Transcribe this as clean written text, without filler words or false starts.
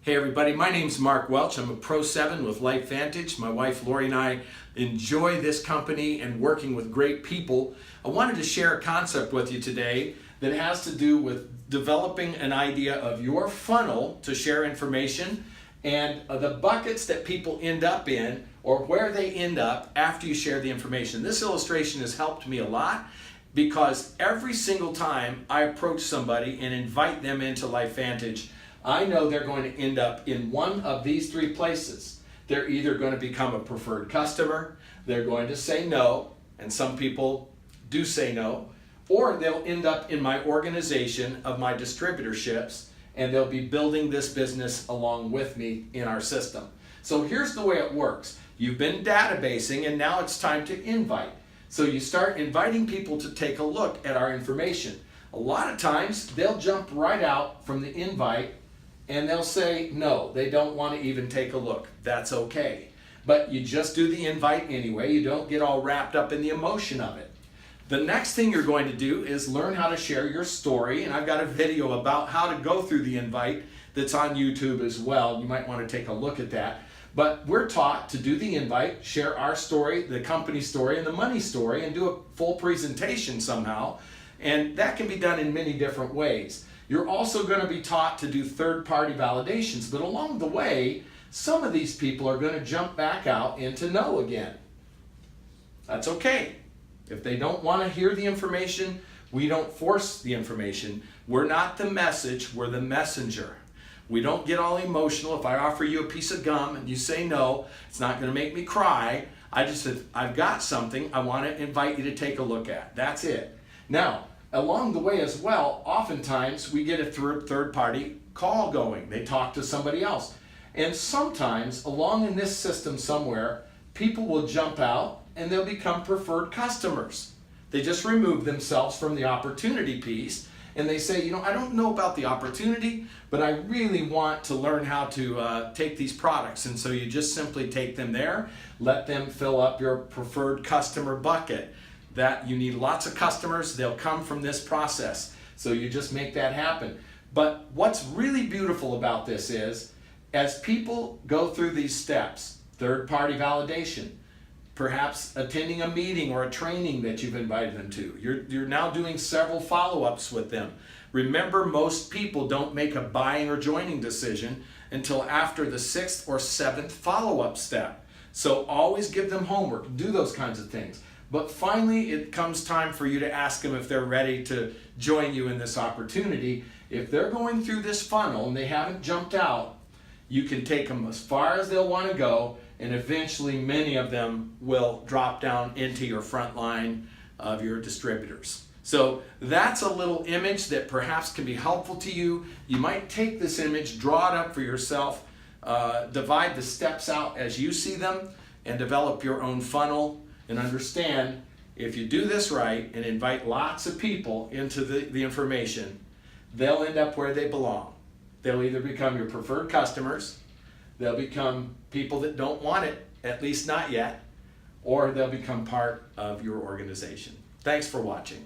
Hey everybody, my name's Mark Welch. I'm a Pro 7 with LifeVantage. My wife Lori and I enjoy this company and working with great people. I wanted to share a concept with you today that has to do with developing an idea of your funnel to share information and the buckets that people end up in or where they end up after you share the information. This illustration has helped me a lot because every single time I approach somebody and invite them into LifeVantage, I know they're going to end up in one of these three places. They're either going to become a preferred customer, they're going to say no, and some people do say no, or they'll end up in my organization of my distributorships, and they'll be building this business along with me in our system. So here's the way it works. You've been databasing, and now it's time to invite. So you start inviting people to take a look at our information. A lot of times, they'll jump right out from the invite and they'll say no, they don't want to even take a look. That's okay. But you just do the invite anyway. You don't get all wrapped up in the emotion of it. The next thing you're going to do is learn how to share your story, and I've got a video about how to go through the invite that's on YouTube as well. You might want to take a look at that. But we're taught to do the invite, share our story, the company story, and the money story, and do a full presentation somehow. And that can be done in many different ways. You're also going to be taught to do third-party validations, but along the way, some of these people are going to jump back out into no again. That's okay. If they don't want to hear the information, we don't force the information. We're not the message, we're the messenger. We don't get all emotional. If I offer you a piece of gum and you say no, it's not going to make me cry. I just said, I've got something I want to invite you to take a look at. That's it. Now, along the way as well, oftentimes we get a third-party call going. They talk to somebody else. And sometimes along in this system somewhere, people will jump out and they'll become preferred customers. They just remove themselves from the opportunity piece and they say, I don't know about the opportunity, but I really want to learn how to take these products. And so you just simply take them there, let them fill up your preferred customer bucket. That you need lots of customers, they'll come from this process. So you just make that happen. But what's really beautiful about this is, as people go through these steps, third-party validation, perhaps attending a meeting or a training that you've invited them to, you're now doing several follow-ups with them. Remember, most people don't make a buying or joining decision until after the 6th or 7th follow-up step. So always give them homework, do those kinds of things. But finally, it comes time for you to ask them if they're ready to join you in this opportunity. If they're going through this funnel and they haven't jumped out, you can take them as far as they'll want to go, and eventually many of them will drop down into your front line of your distributors. So that's a little image that perhaps can be helpful to you. You might take this image, draw it up for yourself, divide the steps out as you see them, and develop your own funnel. And understand, if you do this right and invite lots of people into the information, they'll end up where they belong. They'll either become your preferred customers, they'll become people that don't want it, at least not yet, or they'll become part of your organization. Thanks for watching.